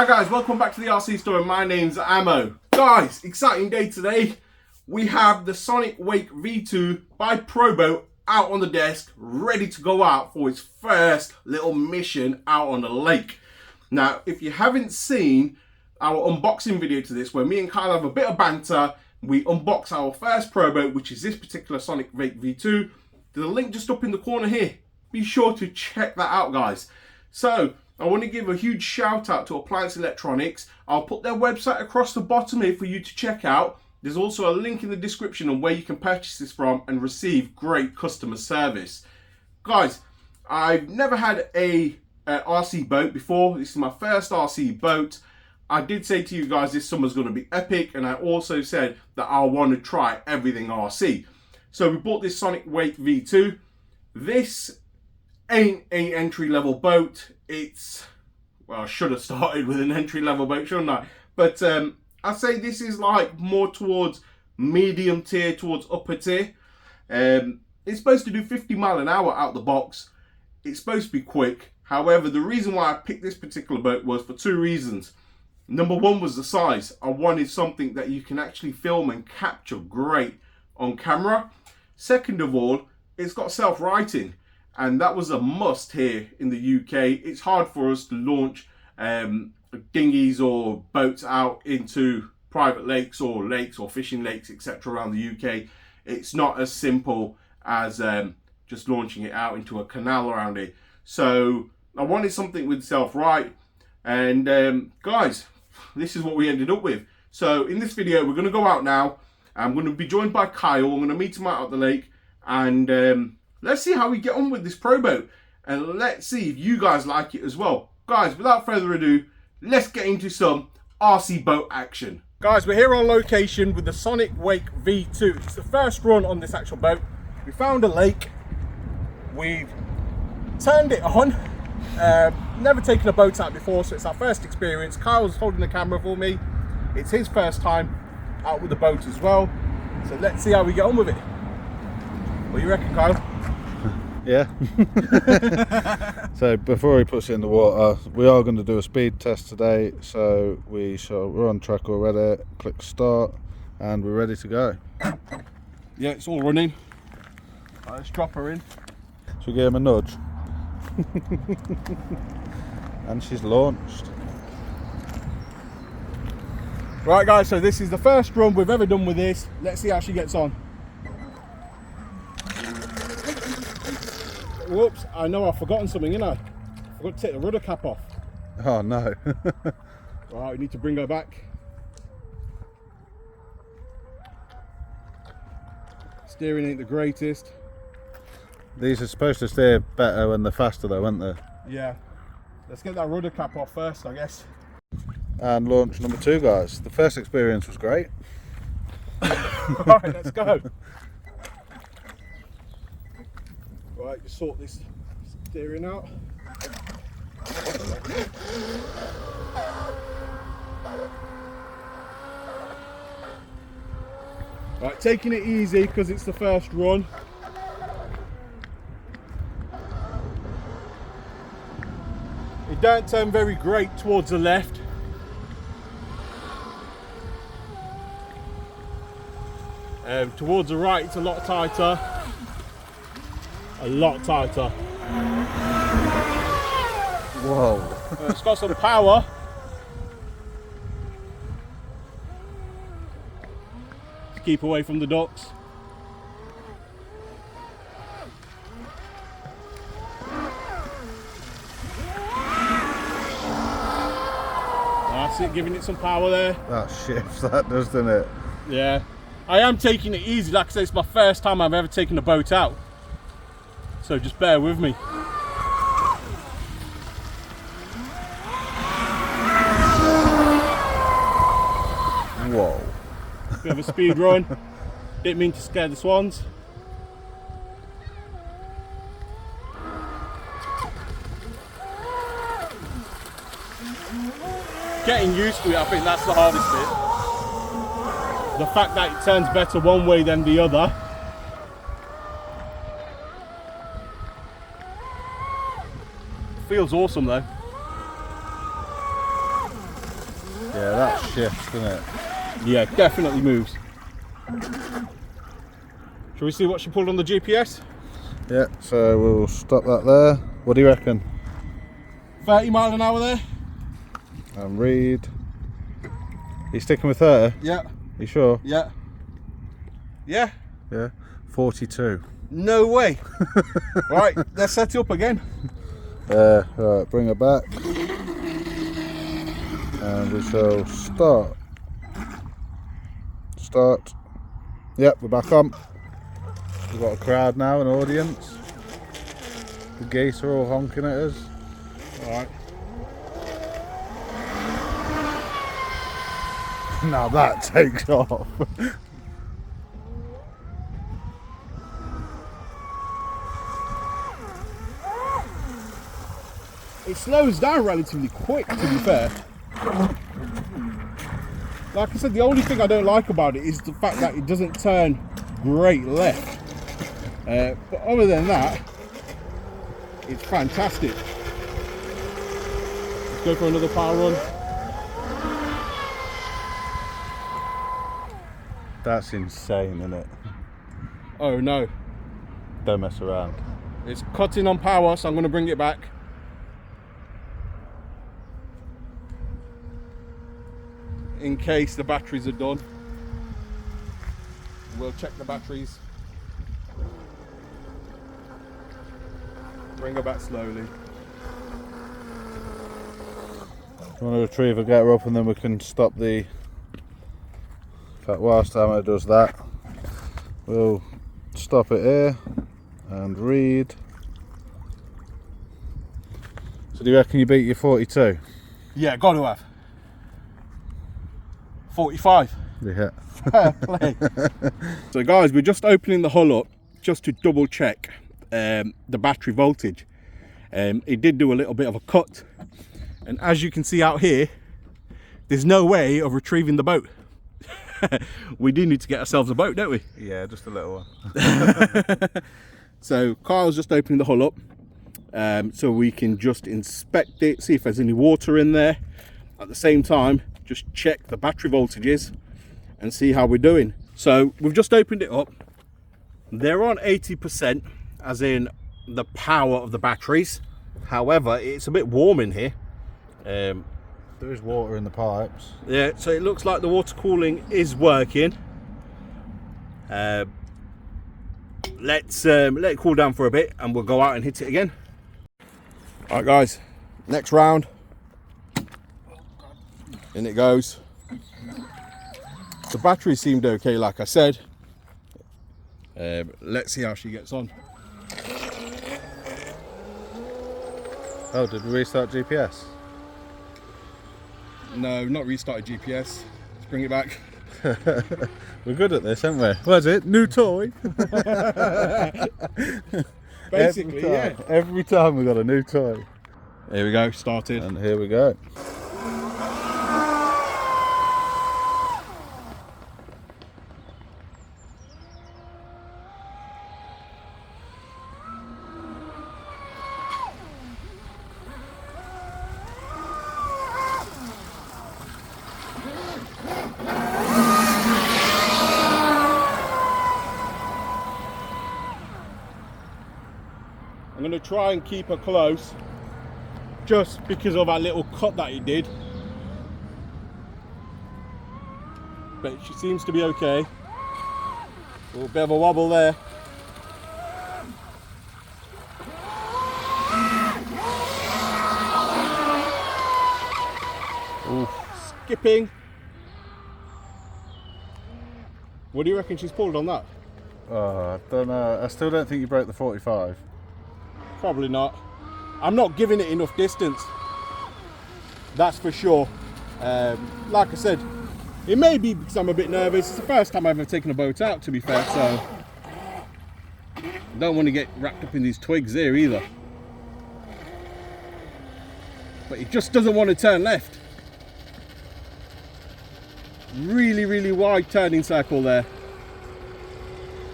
Hi guys, welcome back to the RC store. My name's Ammo. Guys, exciting day today. We have the Sonicwake V2 by Pro Boat out on the desk, ready to go out for its first little mission out on the lake. Now, if you haven't seen our unboxing video to this, where me and Kyle have a bit of banter, we unbox our first Pro Boat, which is this particular Sonicwake V2. There's a link just up in the corner here. Be sure to check that out, guys. So, I want to give a huge shout out to Appliance Electronics. I'll put their website across the bottom here for you to check out. There's also a link in the description on where you can purchase this from and receive great customer service. Guys, I've never had a RC boat before. This is my first RC boat. I did say to you guys this summer's going to be epic, and I also said that I want to try everything RC. So we bought this Sonicwake V2. This ain't an entry-level boat. It's, well, I should have started with an entry-level boat, shouldn't I? But I'd say this is like more towards medium tier, towards upper tier. It's supposed to do 50 miles an hour out the box. It's supposed to be quick. However, the reason why I picked this particular boat was for two reasons. Number one was the size. I wanted something that you can actually film and capture great on camera. Second of all, it's got self-righting. And that was a must here in the UK. It's hard for us to launch dinghies or boats out into private lakes or fishing lakes, etc. around the UK. It's not as simple as just launching it out into a canal around here. So I wanted something with self-right. And guys, this is what we ended up with. So in this video, we're going to go out now. I'm going to be joined by Kyle. I'm going to meet him out at the lake. And let's see how we get on with this Pro Boat, and let's see if you guys like it as well. Guys, without further ado, let's get into some RC boat action. Guys, we're here on location with the Sonicwake V2. It's the first run on this actual boat. We found a lake. We've turned it on. Never taken a boat out before, so it's our first experience. Kyle's holding the camera for me. It's his first time out with the boat as well. So let's see how we get on with it. What do you reckon, Kyle? Yeah. So before he puts it in the water, we are going to do a speed test today. So we're on track already. Click start, and we're ready to go. Yeah, it's all running. Right, let's drop her in. Should we give him a nudge? And she's launched. Right, guys. So this is the first run we've ever done with this. Let's see how she gets on. Whoops, I know I've forgotten something, I forgot to take the rudder cap off. Oh no. Right, we need to bring her back. Steering ain't the greatest. These are supposed to steer better when they're faster though, aren't they? Yeah. Let's get that rudder cap off first, I guess. And launch number 2, guys. The first experience was great. Right, let's go. Right, just sort this steering out. Right, taking it easy because it's the first run. It don't turn very great towards the left. Towards the right, it's a lot tighter. A lot tighter. Whoa. It's got some power. To keep away from the docks. That's it, giving it some power there. That shifts, that does, doesn't it? Yeah. I am taking it easy. Like I say, it's my first time I've ever taken a boat out. So just bear with me. Whoa. Bit of a speed run. Didn't mean to scare the swans. Getting used to it, I think that's the hardest bit. The fact that it turns better one way than the other. Feels awesome though. Yeah, that shifts, doesn't it? Yeah, definitely moves. Shall we see what she pulled on the GPS? Yeah, so we'll stop that there. What do you reckon? 30 miles an hour there? And read. You sticking with 30? Yeah. You sure? Yeah. Yeah? Yeah. 42. No way. Right, let's set it up again. Right, bring her back. And we shall start. Start. Yep, we're back on. We've got a crowd now, an audience. The geese are all honking at us. Alright. Now that takes off. It slows down relatively quick, to be fair. Like I said, the only thing I don't like about it is the fact that it doesn't turn great left. But other than that, it's fantastic. Let's go for another power run. That's insane, isn't it? Oh no, Don't mess around. it's cutting on power, so I'm going to bring it back. In case the batteries are done. We'll check the batteries. Bring her back slowly. You want to retrieve her, get her up, and then we can stop the... In fact, whilst Emma does that, we'll stop it here and read. So do you reckon you beat your 42? Yeah, got to have. 45. Yeah. Fair play. So guys, we're just opening the hull up just to double check the battery voltage. It did do a little bit of a cut, and as you can see out here, there's no way of retrieving the boat. We do need to get ourselves a boat, don't we? Yeah, just a little one. So Kyle's just opening the hull up so we can just inspect it, see if there's any water in there. At the same time, just check the battery voltages and see how we're doing. So we've just opened it up. They're on 80%, as in the power of the batteries. However, it's a bit warm in here. There is water in the pipes. Yeah, so it looks like the water cooling is working. Let's let it cool down for a bit and we'll go out and hit it again. All right guys, next round. In it goes. The battery seemed okay, like I said. Let's see how she gets on. Oh, did we restart GPS? No, not restarted GPS. Let's bring it back. We're good at this, aren't we? What is it? New toy? Basically, yeah. Every time we've got a new toy. Here we go, started. And here we go. I'm going to try and keep her close just because of our little cut that he did, but she seems to be okay. A little bit of a wobble there. Ooh. Skipping. What do you reckon she's pulled on that? Oh, I don't know. I still don't think you broke the 45. Probably not. I'm not giving it enough distance, that's for sure. Like I said, it may be because I'm a bit nervous. It's the first time I've ever taken a boat out, to be fair, so I don't want to get wrapped up in these twigs here either. But it just doesn't want to turn left. Really, really wide turning circle there.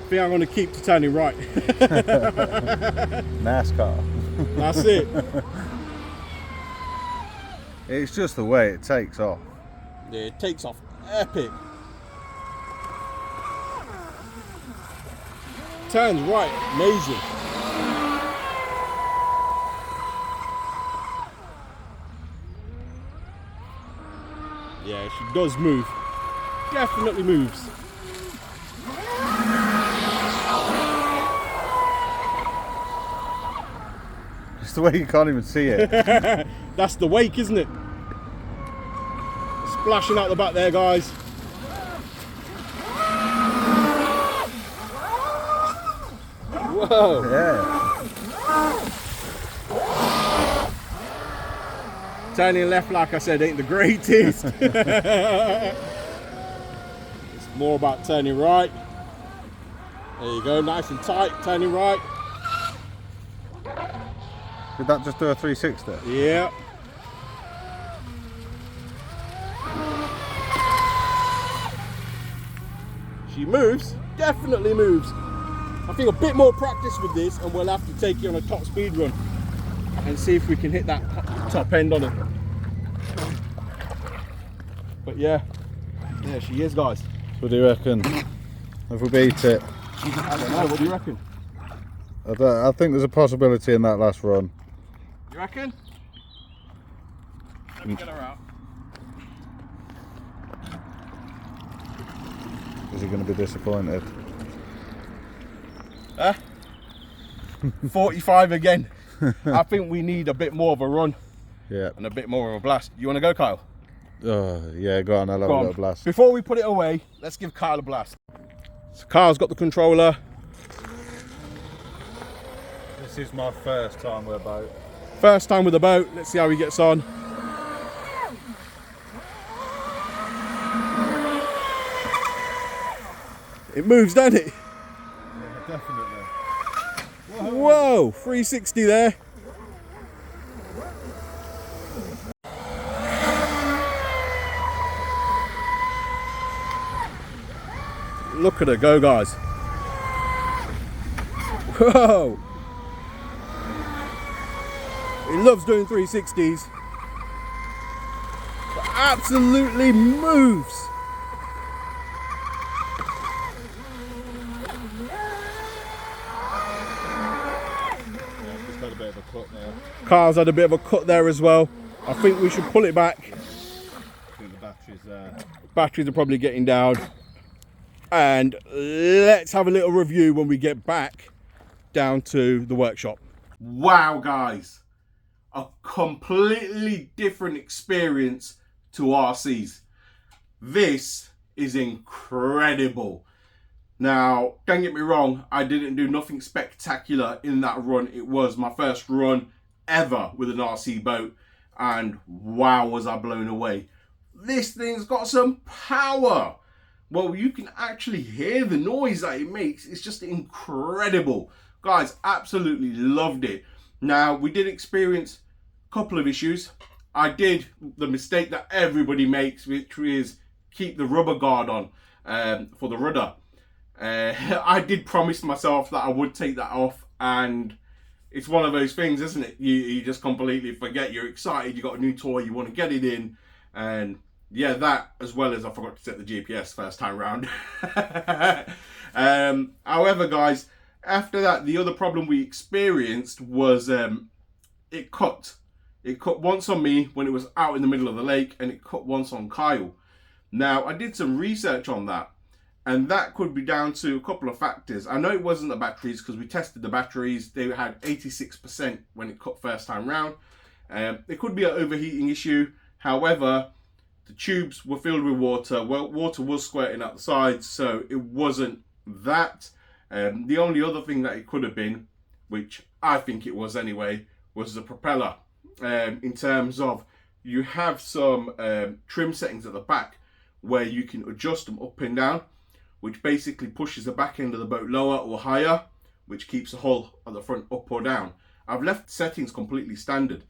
I think I'm going to keep to turning right. NASCAR. That's it. It's just the way it takes off. Yeah, it takes off epic. Turns right, amazing. Yeah, she does move. Definitely moves. It's the way you can't even see it. That's the wake, isn't it? Splashing out the back there, guys. Whoa. Yeah. Turning left, like I said, ain't the greatest. It's more about turning right. There you go, nice and tight, turning right. Did that just do a 360? Yeah. She moves, definitely moves. I think a bit more practice with this and we'll have to take you on a top speed run and see if we can hit that top end on it. But yeah, she is, guys. What do you reckon? If we beat it? I don't know, what do you reckon? I think there's a possibility in that last run. You reckon? Let me get her out. Is he going to be disappointed? 45 again. I think we need a bit more of a run. Yeah. And a bit more of a blast. You want to go, Kyle? Oh, yeah, go on, I'll have a little blast. Before we put it away, let's give Kyle a blast. So Kyle's got the controller. This is my first time with a boat. First time with a boat. Let's see how he gets on. It moves, doesn't it? Yeah, definitely. Whoa, 360 there. Look at her go, guys. Whoa. He loves doing 360s. But absolutely moves. Got a bit of a cut there. Car's had a bit of a cut there as well. I think we should pull it back. I think the battery's there. Batteries are probably getting down. And let's have a little review when we get back down to the workshop. Wow, guys. A completely different experience to RCs. This is incredible. Now, don't get me wrong, I didn't do nothing spectacular in that run. It was my first run ever with an RC boat, and wow, was I blown away. This thing's got some power. Well, you can actually hear the noise that it makes. It's just incredible. Guys, absolutely loved it. Now, we did experience a couple of issues. I did the mistake that everybody makes, which is keep the rubber guard on for the rudder. I did promise myself that I would take that off, and it's one of those things, isn't it? You just completely forget. You're excited, you got a new toy, you want to get it in, and yeah, that, as well as I forgot to set the GPS first time round. However, guys, after that, the other problem we experienced was it cut. It cut once on me when it was out in the middle of the lake, and it cut once on Kyle. Now, I did some research on that, and that could be down to a couple of factors. I know it wasn't the batteries, because we tested the batteries. They had 86% when it cut first time round. It could be an overheating issue. However, the tubes were filled with water. Well, water was squirting out the sides, so it wasn't that. The only other thing that it could have been, which I think it was anyway, was the propeller. In terms of, you have some trim settings at the back where you can adjust them up and down, which basically pushes the back end of the boat lower or higher, which keeps the hull at the front up or down. I've left settings completely standard.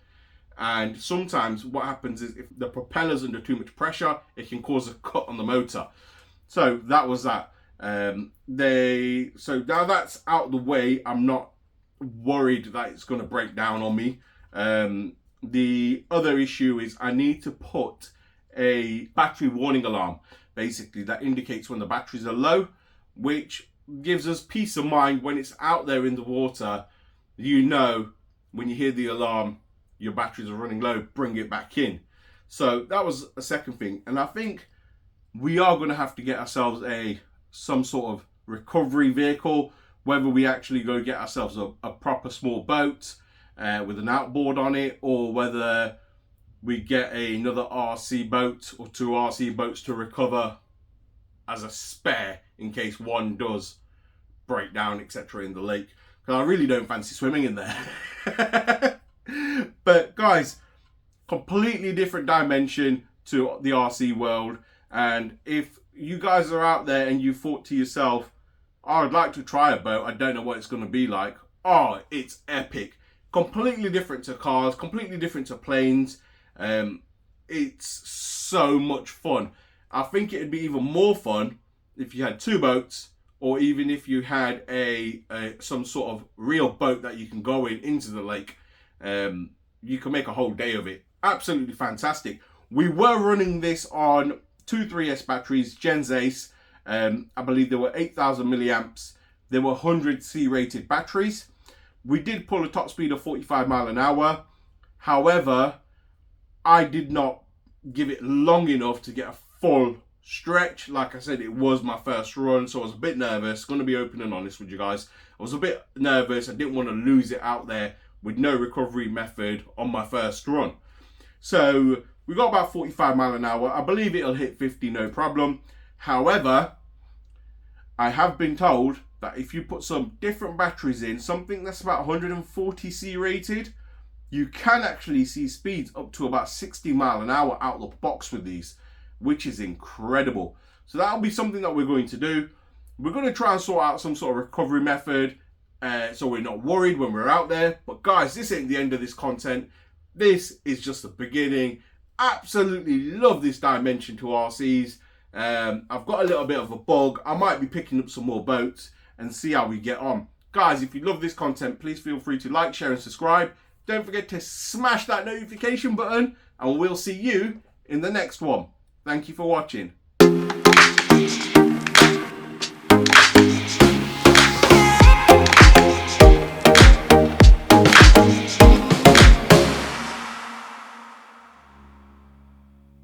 And sometimes what happens is if the propeller's under too much pressure, it can cause a cut on the motor. So that was that. So now that's out of the way, I'm not worried that it's going to break down on me. The other issue is I need to put a battery warning alarm, basically, that indicates when the batteries are low, which gives us peace of mind when it's out there in the water. You know, when you hear the alarm, your batteries are running low, bring it back in. So that was a second thing. And I think we are going to have to get ourselves some sort of recovery vehicle, whether we actually go get ourselves a proper small boat with an outboard on it, or whether we get another RC boat or 2 RC boats to recover as a spare in case one does break down, etc. in the lake, because I really don't fancy swimming in there. But guys, completely different dimension to the RC world, and if you guys are out there and you thought to yourself, I would like to try a boat, I don't know what it's going to be like, oh, it's epic. Completely different to cars, completely different to planes. It's so much fun. I think it'd be even more fun if you had 2 boats, or even if you had some sort of real boat that you can go into the lake. You can make a whole day of it. Absolutely fantastic. We were running this on 2 3S batteries, Gens Ace. I believe they were 8,000 milliamps. They were 100 C rated batteries. We did pull a top speed of 45 mile an hour. However, I did not give it long enough to get a full stretch. Like I said, it was my first run, so I was a bit nervous. Going to be open and honest with you guys. I was a bit nervous. I didn't want to lose it out there with no recovery method on my first run. So we got about 45 mile an hour. I believe it'll hit 50 no problem. However, I have been told that if you put some different batteries in, something that's about 140 C rated, you can actually see speeds up to about 60 mile an hour out the box with these, which is incredible. So that'll be something that we're going to do. We're going to try and sort out some sort of recovery method, so we're not worried when we're out there. But guys, this ain't the end of this content. This is just the beginning. Absolutely love this dimension to RCs. I've got a little bit of a bug. I might be picking up some more boats and see how we get on. Guys, if you love this content, please feel free to like, share and subscribe. Don't forget to smash that notification button, and we'll see you in the next one. Thank you for watching.